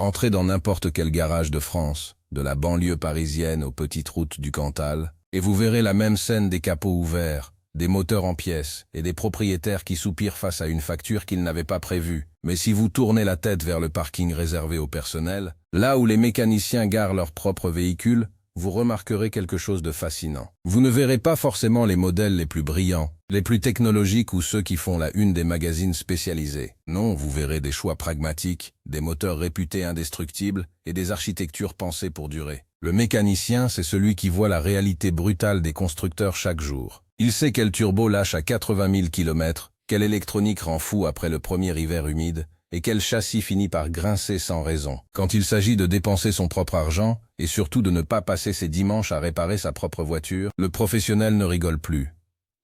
Entrez dans n'importe quel garage de France, de la banlieue parisienne aux petites routes du Cantal, et vous verrez la même scène des capots ouverts, des moteurs en pièces et des propriétaires qui soupirent face à une facture qu'ils n'avaient pas prévue. Mais si vous tournez la tête vers le parking réservé au personnel, là où les mécaniciens garent leurs propres véhicules, vous remarquerez quelque chose de fascinant. Vous ne verrez pas forcément les modèles les plus brillants, les plus technologiques ou ceux qui font la une des magazines spécialisés. Non, vous verrez des choix pragmatiques, des moteurs réputés indestructibles et des architectures pensées pour durer. Le mécanicien, c'est celui qui voit la réalité brutale des constructeurs chaque jour. Il sait quel turbo lâche à 80 000 km, quelle électronique rend fou après le premier hiver humide, et quel châssis finit par grincer sans raison. Quand il s'agit de dépenser son propre argent, et surtout de ne pas passer ses dimanches à réparer sa propre voiture, le professionnel ne rigole plus.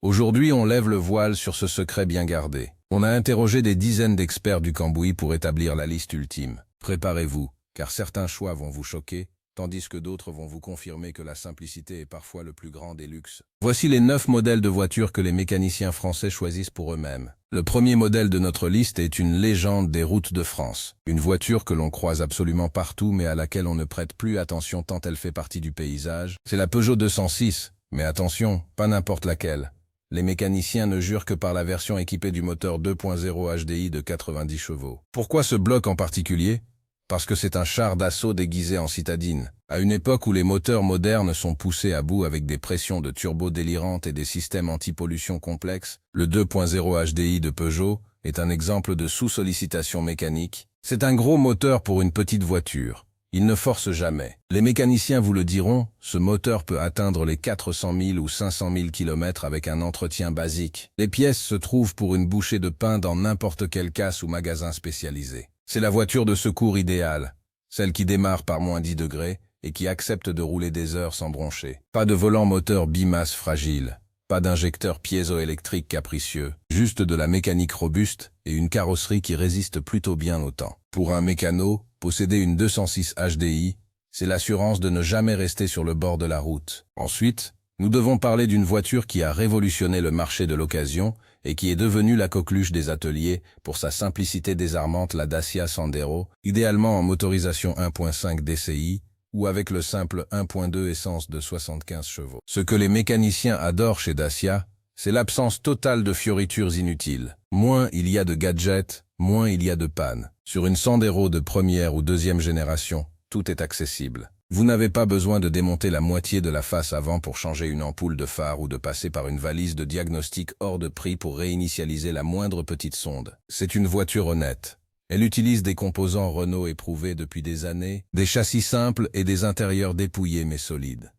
Aujourd'hui, on lève le voile sur ce secret bien gardé. On a interrogé des dizaines d'experts du cambouis pour établir la liste ultime. Préparez-vous, car certains choix vont vous choquer, tandis que d'autres vont vous confirmer que la simplicité est parfois le plus grand des luxes. Voici les 9 modèles de voitures que les mécaniciens français choisissent pour eux-mêmes. Le premier modèle de notre liste est une légende des routes de France. Une voiture que l'on croise absolument partout mais à laquelle on ne prête plus attention tant elle fait partie du paysage. C'est la Peugeot 206, mais attention, pas n'importe laquelle. Les mécaniciens ne jurent que par la version équipée du moteur 2.0 HDI de 90 chevaux. Pourquoi ce bloc en particulier ? Parce que c'est un char d'assaut déguisé en citadine. À une époque où les moteurs modernes sont poussés à bout avec des pressions de turbo délirantes et des systèmes anti-pollution complexes, le 2.0 HDI de Peugeot est un exemple de sous-sollicitation mécanique. C'est un gros moteur pour une petite voiture. Il ne force jamais. Les mécaniciens vous le diront, ce moteur peut atteindre les 400 000 ou 500 000 km avec un entretien basique. Les pièces se trouvent pour une bouchée de pain dans n'importe quelle casse ou magasin spécialisé. C'est la voiture de secours idéale, celle qui démarre par moins 10 degrés et qui accepte de rouler des heures sans broncher. Pas de volant moteur bimasse fragile, pas d'injecteur piézoélectrique capricieux, juste de la mécanique robuste et une carrosserie qui résiste plutôt bien au temps. Pour un mécano, posséder une 206 HDI, c'est l'assurance de ne jamais rester sur le bord de la route. Ensuite, nous devons parler d'une voiture qui a révolutionné le marché de l'occasion et qui est devenue la coqueluche des ateliers pour sa simplicité désarmante, la Dacia Sandero, idéalement en motorisation 1.5 DCI ou avec le simple 1.2 essence de 75 chevaux. Ce que les mécaniciens adorent chez Dacia, c'est l'absence totale de fioritures inutiles. Moins il y a de gadgets, moins il y a de pannes. Sur une Sandero de première ou deuxième génération, tout est accessible. Vous n'avez pas besoin de démonter la moitié de la face avant pour changer une ampoule de phare ou de passer par une valise de diagnostic hors de prix pour réinitialiser la moindre petite sonde. C'est une voiture honnête. Elle utilise des composants Renault éprouvés depuis des années, des châssis simples et des intérieurs dépouillés mais solides.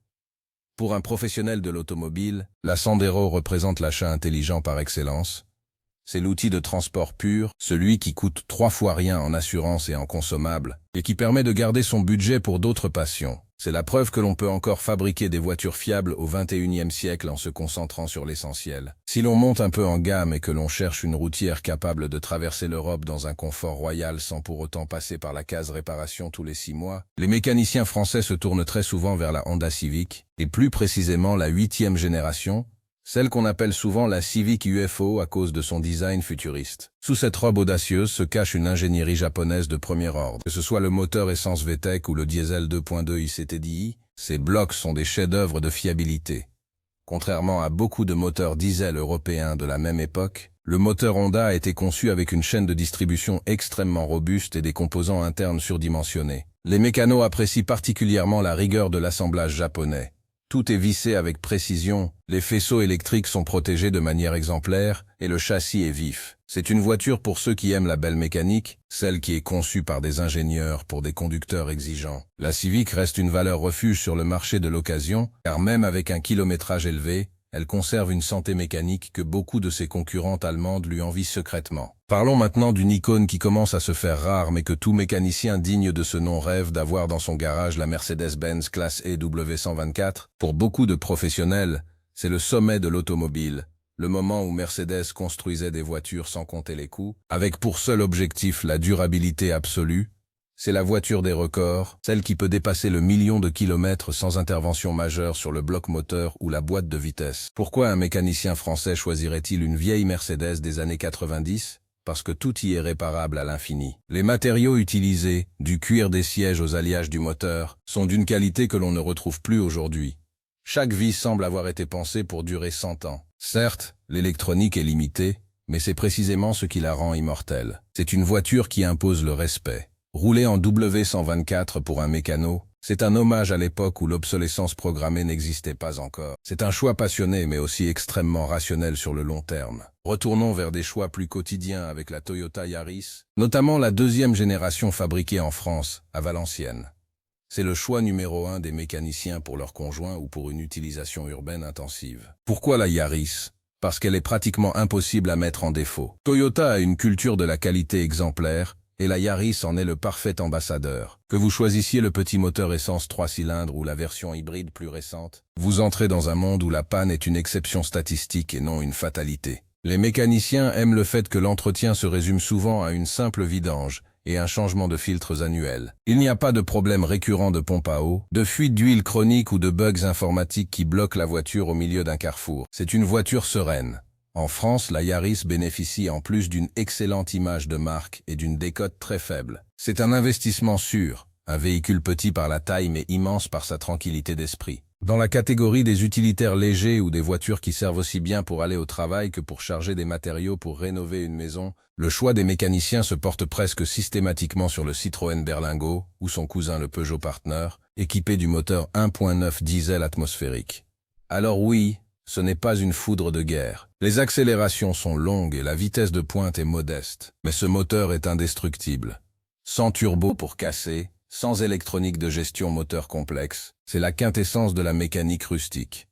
Pour un professionnel de l'automobile, la Sandero représente l'achat intelligent par excellence. C'est l'outil de transport pur, celui qui coûte 3 fois rien en assurance et en consommable, et qui permet de garder son budget pour d'autres passions. C'est la preuve que l'on peut encore fabriquer des voitures fiables au XXIe siècle en se concentrant sur l'essentiel. Si l'on monte un peu en gamme et que l'on cherche une routière capable de traverser l'Europe dans un confort royal sans pour autant passer par la case réparation tous les 6 mois, les mécaniciens français se tournent très souvent vers la Honda Civic, et plus précisément la 8e génération, celle qu'on appelle souvent la Civic UFO à cause de son design futuriste. Sous cette robe audacieuse se cache une ingénierie japonaise de premier ordre. Que ce soit le moteur essence VTEC ou le diesel 2.2 ICTDI, ces blocs sont des chefs-d'œuvre de fiabilité. Contrairement à beaucoup de moteurs diesel européens de la même époque, le moteur Honda a été conçu avec une chaîne de distribution extrêmement robuste et des composants internes surdimensionnés. Les mécanos apprécient particulièrement la rigueur de l'assemblage japonais. Tout est vissé avec précision, les faisceaux électriques sont protégés de manière exemplaire et le châssis est vif. C'est une voiture pour ceux qui aiment la belle mécanique, celle qui est conçue par des ingénieurs pour des conducteurs exigeants. La Civic reste une valeur refuge sur le marché de l'occasion, car même avec un kilométrage élevé, elle conserve une santé mécanique que beaucoup de ses concurrentes allemandes lui envient secrètement. Parlons maintenant d'une icône qui commence à se faire rare mais que tout mécanicien digne de ce nom rêve d'avoir dans son garage, la Mercedes-Benz classe E W124. Pour beaucoup de professionnels, c'est le sommet de l'automobile, le moment où Mercedes construisait des voitures sans compter les coûts, avec pour seul objectif la durabilité absolue. C'est la voiture des records, celle qui peut dépasser le 1 million de kilomètres sans intervention majeure sur le bloc moteur ou la boîte de vitesse. Pourquoi un mécanicien français choisirait-il une vieille Mercedes des années 90 ? parce que tout y est réparable à l'infini. Les matériaux utilisés, du cuir des sièges aux alliages du moteur, sont d'une qualité que l'on ne retrouve plus aujourd'hui. Chaque vis semble avoir été pensée pour durer 100 ans. Certes, l'électronique est limitée, mais c'est précisément ce qui la rend immortelle. C'est une voiture qui impose le respect. Rouler en W124 pour un mécano, c'est un hommage à l'époque où l'obsolescence programmée n'existait pas encore. C'est un choix passionné mais aussi extrêmement rationnel sur le long terme. Retournons vers des choix plus quotidiens avec la Toyota Yaris, notamment la deuxième génération fabriquée en France, à Valenciennes. C'est le choix numéro 1 des mécaniciens pour leur conjoint ou pour une utilisation urbaine intensive. Pourquoi la Yaris? Parce qu'elle est pratiquement impossible à mettre en défaut. Toyota a une culture de la qualité exemplaire, et la Yaris en est le parfait ambassadeur. Que vous choisissiez le petit moteur essence 3 cylindres ou la version hybride plus récente, vous entrez dans un monde où la panne est une exception statistique et non une fatalité. Les mécaniciens aiment le fait que l'entretien se résume souvent à une simple vidange et un changement de filtres annuels. Il n'y a pas de problème récurrent de pompe à eau, de fuite d'huile chronique ou de bugs informatiques qui bloquent la voiture au milieu d'un carrefour. C'est une voiture sereine. En France, la Yaris bénéficie en plus d'une excellente image de marque et d'une décote très faible. C'est un investissement sûr, un véhicule petit par la taille mais immense par sa tranquillité d'esprit. Dans la catégorie des utilitaires légers ou des voitures qui servent aussi bien pour aller au travail que pour charger des matériaux pour rénover une maison, le choix des mécaniciens se porte presque systématiquement sur le Citroën Berlingo ou son cousin le Peugeot Partner, équipé du moteur 1.9 diesel atmosphérique. Alors oui, ce n'est pas une foudre de guerre. Les accélérations sont longues et la vitesse de pointe est modeste, mais ce moteur est indestructible. Sans turbo pour casser, sans électronique de gestion moteur complexe, c'est la quintessence de la mécanique rustique.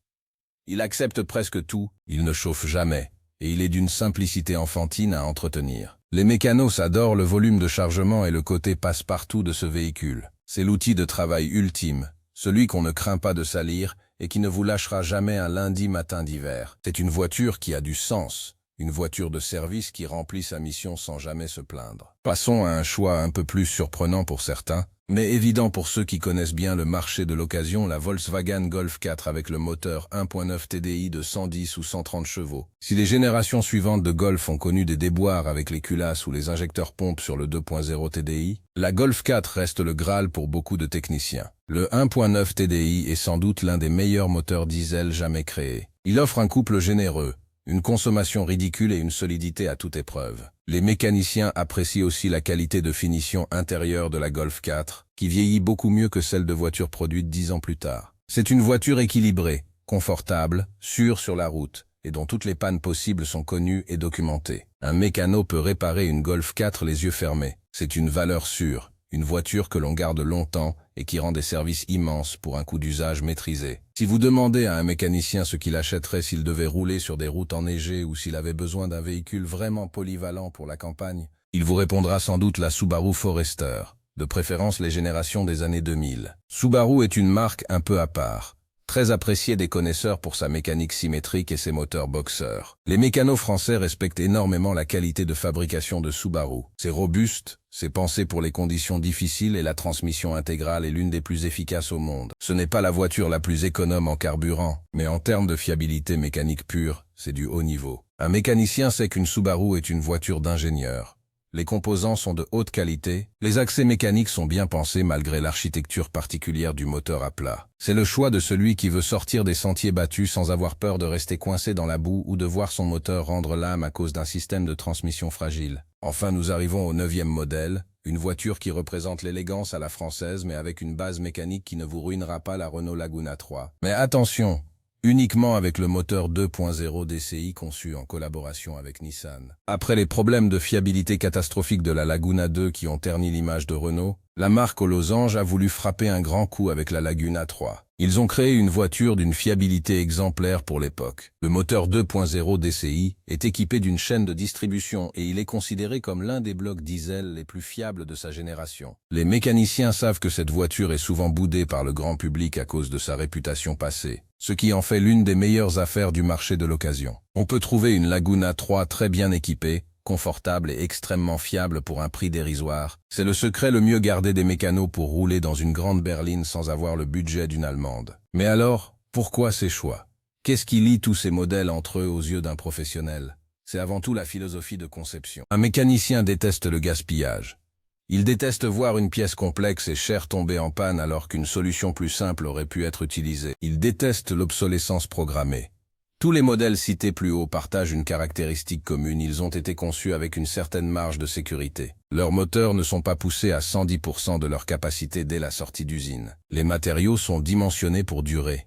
Il accepte presque tout, il ne chauffe jamais, et il est d'une simplicité enfantine à entretenir. Les mécanos adorent le volume de chargement et le côté passe-partout de ce véhicule. C'est l'outil de travail ultime, celui qu'on ne craint pas de salir et qui ne vous lâchera jamais un lundi matin d'hiver. C'est une voiture qui a du sens, une voiture de service qui remplit sa mission sans jamais se plaindre. Passons à un choix un peu plus surprenant pour certains, mais évident pour ceux qui connaissent bien le marché de l'occasion, la Volkswagen Golf 4 avec le moteur 1.9 TDI de 110 ou 130 chevaux. Si les générations suivantes de Golf ont connu des déboires avec les culasses ou les injecteurs pompes sur le 2.0 TDI, la Golf 4 reste le Graal pour beaucoup de techniciens. Le 1.9 TDI est sans doute l'un des meilleurs moteurs diesel jamais créés. Il offre un couple généreux, une consommation ridicule et une solidité à toute épreuve. Les mécaniciens apprécient aussi la qualité de finition intérieure de la Golf 4, qui vieillit beaucoup mieux que celle de voitures produites 10 ans plus tard. C'est une voiture équilibrée, confortable, sûre sur la route, et dont toutes les pannes possibles sont connues et documentées. Un mécano peut réparer une Golf 4 les yeux fermés. C'est une valeur sûre, une voiture que l'on garde longtemps et qui rend des services immenses pour un coût d'usage maîtrisé. Si vous demandez à un mécanicien ce qu'il achèterait s'il devait rouler sur des routes enneigées ou s'il avait besoin d'un véhicule vraiment polyvalent pour la campagne, il vous répondra sans doute la Subaru Forester, de préférence les générations des années 2000. Subaru est une marque un peu à part, très appréciée des connaisseurs pour sa mécanique symétrique et ses moteurs boxeurs. Les mécanos français respectent énormément la qualité de fabrication de Subaru. C'est robuste, c'est pensé pour les conditions difficiles et la transmission intégrale est l'une des plus efficaces au monde. Ce n'est pas la voiture la plus économe en carburant, mais en termes de fiabilité mécanique pure, c'est du haut niveau. Un mécanicien sait qu'une Subaru est une voiture d'ingénieur. Les composants sont de haute qualité, les accès mécaniques sont bien pensés malgré l'architecture particulière du moteur à plat. C'est le choix de celui qui veut sortir des sentiers battus sans avoir peur de rester coincé dans la boue ou de voir son moteur rendre l'âme à cause d'un système de transmission fragile. Enfin, nous arrivons au 9e modèle, une voiture qui représente l'élégance à la française mais avec une base mécanique qui ne vous ruinera pas la Renault Laguna 3. Mais attention, uniquement avec le moteur 2.0 DCI conçu en collaboration avec Nissan. Après les problèmes de fiabilité catastrophiques de la Laguna 2 qui ont terni l'image de Renault, la marque aux losanges a voulu frapper un grand coup avec la Laguna 3. Ils ont créé une voiture d'une fiabilité exemplaire pour l'époque. Le moteur 2.0 DCI est équipé d'une chaîne de distribution et il est considéré comme l'un des blocs diesel les plus fiables de sa génération. Les mécaniciens savent que cette voiture est souvent boudée par le grand public à cause de sa réputation passée, ce qui en fait l'une des meilleures affaires du marché de l'occasion. On peut trouver une Laguna 3 très bien équipée, confortable et extrêmement fiable pour un prix dérisoire. C'est le secret le mieux gardé des mécanos pour rouler dans une grande berline sans avoir le budget d'une allemande. Mais alors, pourquoi ces choix? Qu'est-ce qui lie tous ces modèles entre eux aux yeux d'un professionnel? c'est avant tout la philosophie de conception. Un mécanicien déteste le gaspillage. Il déteste voir une pièce complexe et chère tomber en panne alors qu'une solution plus simple aurait pu être utilisée. Il déteste l'obsolescence programmée. Tous les modèles cités plus haut partagent une caractéristique commune, ils ont été conçus avec une certaine marge de sécurité. Leurs moteurs ne sont pas poussés à 110% de leur capacité dès la sortie d'usine. Les matériaux sont dimensionnés pour durer.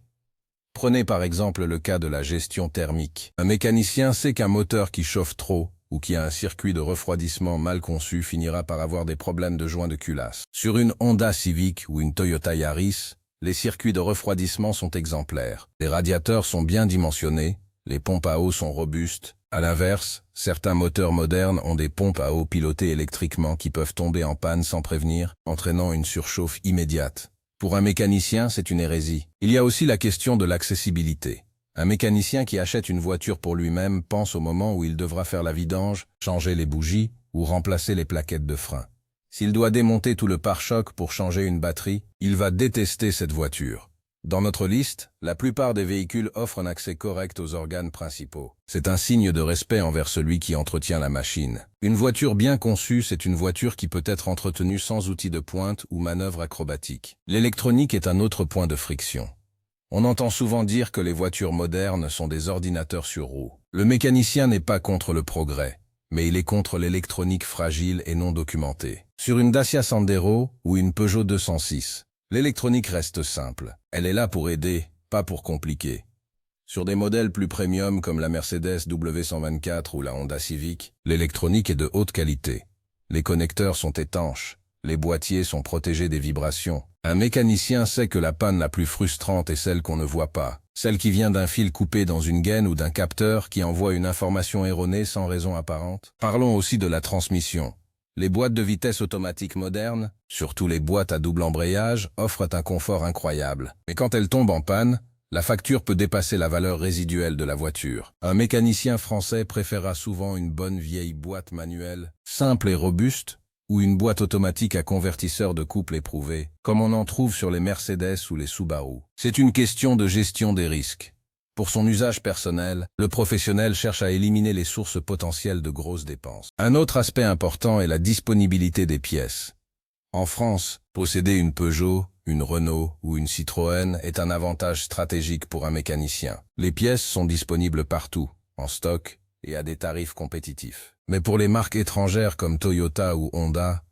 Prenez par exemple le cas de la gestion thermique. Un mécanicien sait qu'un moteur qui chauffe trop ou qui a un circuit de refroidissement mal conçu finira par avoir des problèmes de joint de culasse. Sur une Honda Civic ou une Toyota Yaris, les circuits de refroidissement sont exemplaires. Les radiateurs sont bien dimensionnés, les pompes à eau sont robustes. À l'inverse, certains moteurs modernes ont des pompes à eau pilotées électriquement qui peuvent tomber en panne sans prévenir, entraînant une surchauffe immédiate. Pour un mécanicien, c'est une hérésie. Il y a aussi la question de l'accessibilité. Un mécanicien qui achète une voiture pour lui-même pense au moment où il devra faire la vidange, changer les bougies ou remplacer les plaquettes de frein. S'il doit démonter tout le pare-choc pour changer une batterie, il va détester cette voiture. Dans notre liste, la plupart des véhicules offrent un accès correct aux organes principaux. C'est un signe de respect envers celui qui entretient la machine. Une voiture bien conçue, c'est une voiture qui peut être entretenue sans outils de pointe ou manœuvres acrobatiques. L'électronique est un autre point de friction. On entend souvent dire que les voitures modernes sont des ordinateurs sur roues. Le mécanicien n'est pas contre le progrès, mais il est contre l'électronique fragile et non documentée. Sur une Dacia Sandero ou une Peugeot 206, l'électronique reste simple. Elle est là pour aider, pas pour compliquer. Sur des modèles plus premium comme la Mercedes W124 ou la Honda Civic, l'électronique est de haute qualité. Les connecteurs sont étanches, les boîtiers sont protégés des vibrations. Un mécanicien sait que la panne la plus frustrante est celle qu'on ne voit pas, celle qui vient d'un fil coupé dans une gaine ou d'un capteur qui envoie une information erronée sans raison apparente. Parlons aussi de la transmission. Les boîtes de vitesse automatiques modernes, surtout les boîtes à double embrayage, offrent un confort incroyable. Mais quand elles tombent en panne, la facture peut dépasser la valeur résiduelle de la voiture. Un mécanicien français préférera souvent une bonne vieille boîte manuelle, simple et robuste, ou une boîte automatique à convertisseur de couple éprouvé, comme on en trouve sur les Mercedes ou les Subaru. C'est une question de gestion des risques. Pour son usage personnel, le professionnel cherche à éliminer les sources potentielles de grosses dépenses. Un autre aspect important est la disponibilité des pièces. En France, posséder une Peugeot, une Renault ou une Citroën est un avantage stratégique pour un mécanicien. Les pièces sont disponibles partout, en stock et à des tarifs compétitifs. Mais pour les marques étrangères comme Toyota ou Honda,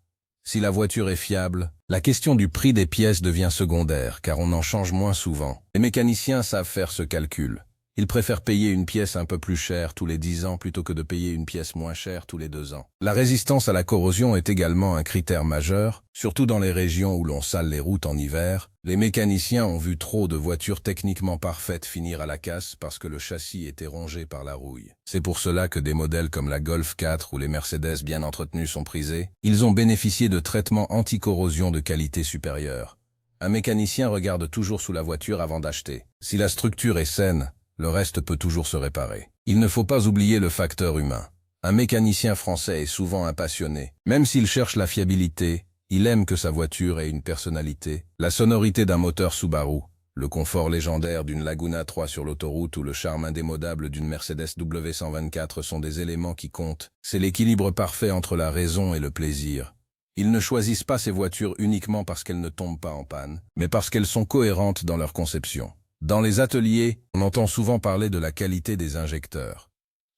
si la voiture est fiable, la question du prix des pièces devient secondaire car on en change moins souvent. Les mécaniciens savent faire ce calcul. Ils préfèrent payer une pièce un peu plus chère tous les 10 ans plutôt que de payer une pièce moins chère tous les 2 ans. La résistance à la corrosion est également un critère majeur, surtout dans les régions où l'on sale les routes en hiver. Les mécaniciens ont vu trop de voitures techniquement parfaites finir à la casse parce que le châssis était rongé par la rouille. C'est pour cela que des modèles comme la Golf 4 ou les Mercedes bien entretenus sont prisés. Ils ont bénéficié de traitements anti-corrosion de qualité supérieure. Un mécanicien regarde toujours sous la voiture avant d'acheter. Si la structure est saine, le reste peut toujours se réparer. Il ne faut pas oublier le facteur humain. Un mécanicien français est souvent un passionné. Même s'il cherche la fiabilité, il aime que sa voiture ait une personnalité. La sonorité d'un moteur Subaru, le confort légendaire d'une Laguna 3 sur l'autoroute ou le charme indémodable d'une Mercedes W124 sont des éléments qui comptent. C'est l'équilibre parfait entre la raison et le plaisir. Ils ne choisissent pas ces voitures uniquement parce qu'elles ne tombent pas en panne, mais parce qu'elles sont cohérentes dans leur conception. Dans les ateliers, on entend souvent parler de la qualité des injecteurs.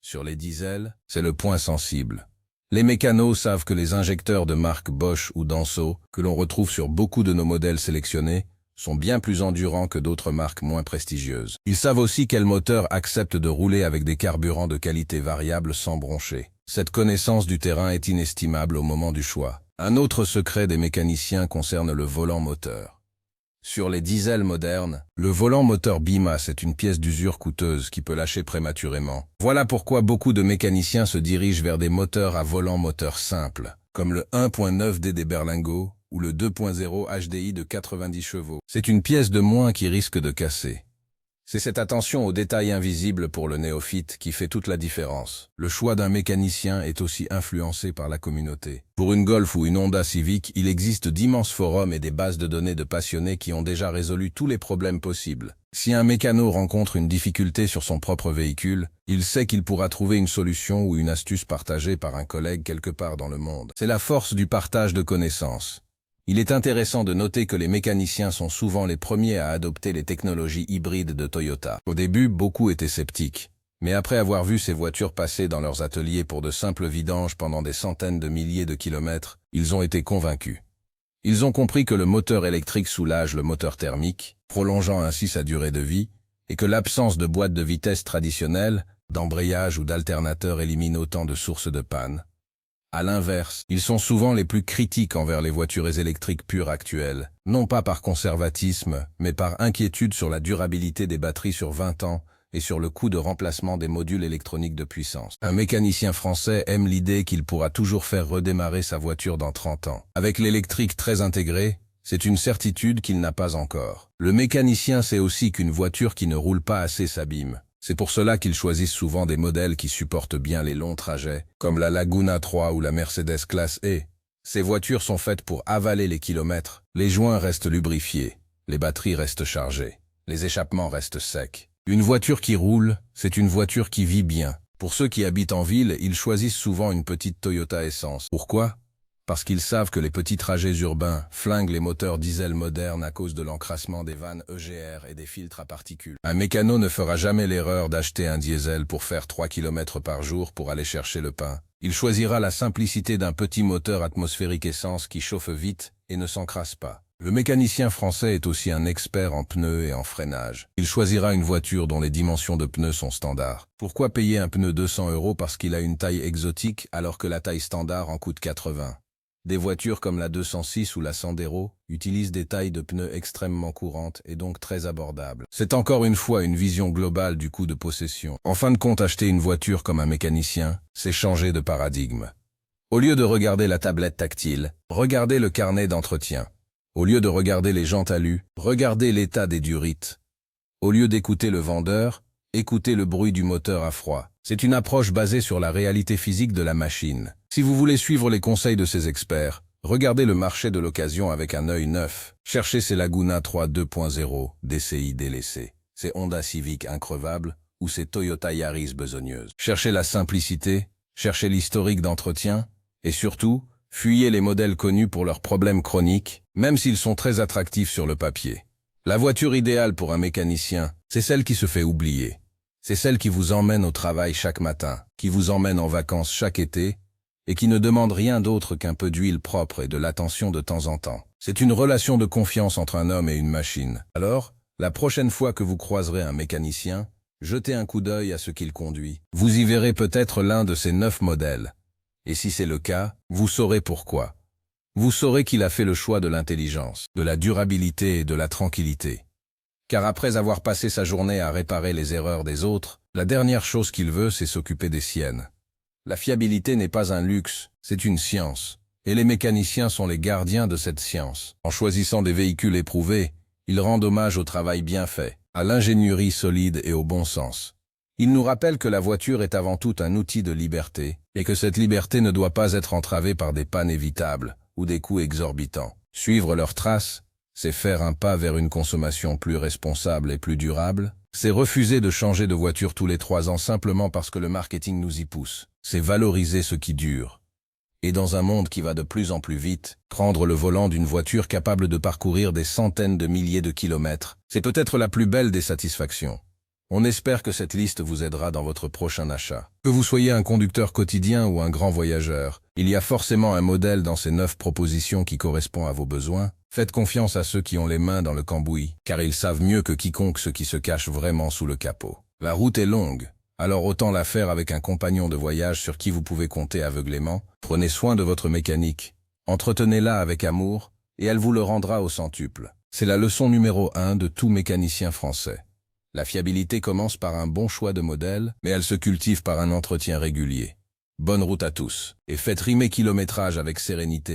Sur les diesels, c'est le point sensible. Les mécanos savent que les injecteurs de marque Bosch ou Denso, que l'on retrouve sur beaucoup de nos modèles sélectionnés, sont bien plus endurants que d'autres marques moins prestigieuses. Ils savent aussi quels moteurs acceptent de rouler avec des carburants de qualité variable sans broncher. Cette connaissance du terrain est inestimable au moment du choix. Un autre secret des mécaniciens concerne le volant moteur. Sur les diesels modernes, le volant moteur BIMAS est une pièce d'usure coûteuse qui peut lâcher prématurément. Voilà pourquoi beaucoup de mécaniciens se dirigent vers des moteurs à volant moteur simple, comme le 1.9D des Berlingo ou le 2.0 HDI de 90 chevaux. C'est une pièce de moins qui risque de casser. C'est cette attention aux détails invisibles pour le néophyte qui fait toute la différence. Le choix d'un mécanicien est aussi influencé par la communauté. Pour une Golf ou une Honda Civic, il existe d'immenses forums et des bases de données de passionnés qui ont déjà résolu tous les problèmes possibles. Si un mécano rencontre une difficulté sur son propre véhicule, il sait qu'il pourra trouver une solution ou une astuce partagée par un collègue quelque part dans le monde. C'est la force du partage de connaissances. Il est intéressant de noter que les mécaniciens sont souvent les premiers à adopter les technologies hybrides de Toyota. Au début, beaucoup étaient sceptiques. Mais après avoir vu ces voitures passer dans leurs ateliers pour de simples vidanges pendant des centaines de milliers de kilomètres, ils ont été convaincus. Ils ont compris que le moteur électrique soulage le moteur thermique, prolongeant ainsi sa durée de vie, et que l'absence de boîte de vitesse traditionnelle, d'embrayage ou d'alternateur élimine autant de sources de panne. À l'inverse, ils sont souvent les plus critiques envers les voitures électriques pures actuelles, non pas par conservatisme, mais par inquiétude sur la durabilité des batteries sur 20 ans et sur le coût de remplacement des modules électroniques de puissance. Un mécanicien français aime l'idée qu'il pourra toujours faire redémarrer sa voiture dans 30 ans. Avec l'électrique très intégré, c'est une certitude qu'il n'a pas encore. Le mécanicien sait aussi qu'une voiture qui ne roule pas assez s'abîme. C'est pour cela qu'ils choisissent souvent des modèles qui supportent bien les longs trajets, comme la Laguna 3 ou la Mercedes Classe E. Ces voitures sont faites pour avaler les kilomètres. Les joints restent lubrifiés, les batteries restent chargées, les échappements restent secs. Une voiture qui roule, c'est une voiture qui vit bien. Pour ceux qui habitent en ville, ils choisissent souvent une petite Toyota Essence. Pourquoi ? Parce qu'ils savent que les petits trajets urbains flinguent les moteurs diesel modernes à cause de l'encrassement des vannes EGR et des filtres à particules. Un mécano ne fera jamais l'erreur d'acheter un diesel pour faire 3 km par jour pour aller chercher le pain. Il choisira la simplicité d'un petit moteur atmosphérique essence qui chauffe vite et ne s'encrasse pas. Le mécanicien français est aussi un expert en pneus et en freinage. Il choisira une voiture dont les dimensions de pneus sont standards. Pourquoi payer un pneu 200 € parce qu'il a une taille exotique alors que la taille standard en coûte 80 ? Des voitures comme la 206 ou la Sandero utilisent des tailles de pneus extrêmement courantes et donc très abordables. C'est encore une fois une vision globale du coût de possession. En fin de compte, acheter une voiture comme un mécanicien, c'est changer de paradigme. Au lieu de regarder la tablette tactile, regardez le carnet d'entretien. Au lieu de regarder les jantes alu, regardez l'état des durites. Au lieu d'écouter le vendeur, écoutez le bruit du moteur à froid. C'est une approche basée sur la réalité physique de la machine. Si vous voulez suivre les conseils de ces experts, regardez le marché de l'occasion avec un œil neuf. Cherchez ces Laguna 3 2.0, DCI délaissés, ces Honda Civic increvables ou ces Toyota Yaris besogneuses. Cherchez la simplicité, cherchez l'historique d'entretien et surtout, fuyez les modèles connus pour leurs problèmes chroniques, même s'ils sont très attractifs sur le papier. La voiture idéale pour un mécanicien, c'est celle qui se fait oublier. C'est celle qui vous emmène au travail chaque matin, qui vous emmène en vacances chaque été, et qui ne demande rien d'autre qu'un peu d'huile propre et de l'attention de temps en temps. C'est une relation de confiance entre un homme et une machine. Alors, la prochaine fois que vous croiserez un mécanicien, jetez un coup d'œil à ce qu'il conduit. Vous y verrez peut-être l'un de ces 9 modèles. Et si c'est le cas, vous saurez pourquoi. Vous saurez qu'il a fait le choix de l'intelligence, de la durabilité et de la tranquillité. Car après avoir passé sa journée à réparer les erreurs des autres, la dernière chose qu'il veut, c'est s'occuper des siennes. La fiabilité n'est pas un luxe, c'est une science. Et les mécaniciens sont les gardiens de cette science. En choisissant des véhicules éprouvés, ils rendent hommage au travail bien fait, à l'ingénierie solide et au bon sens. Ils nous rappellent que la voiture est avant tout un outil de liberté, et que cette liberté ne doit pas être entravée par des pannes évitables ou des coûts exorbitants. Suivre leurs traces, c'est faire un pas vers une consommation plus responsable et plus durable. C'est refuser de changer de voiture tous les 3 ans simplement parce que le marketing nous y pousse. C'est valoriser ce qui dure. Et dans un monde qui va de plus en plus vite, prendre le volant d'une voiture capable de parcourir des centaines de milliers de kilomètres, c'est peut-être la plus belle des satisfactions. On espère que cette liste vous aidera dans votre prochain achat. Que vous soyez un conducteur quotidien ou un grand voyageur, il y a forcément un modèle dans ces 9 propositions qui correspond à vos besoins. Faites confiance à ceux qui ont les mains dans le cambouis, car ils savent mieux que quiconque ce qui se cache vraiment sous le capot. La route est longue, alors autant la faire avec un compagnon de voyage sur qui vous pouvez compter aveuglément. Prenez soin de votre mécanique, entretenez-la avec amour, et elle vous le rendra au centuple. C'est la leçon numéro 1 de tout mécanicien français. La fiabilité commence par un bon choix de modèle, mais elle se cultive par un entretien régulier. Bonne route à tous, et faites rimer kilométrage avec sérénité.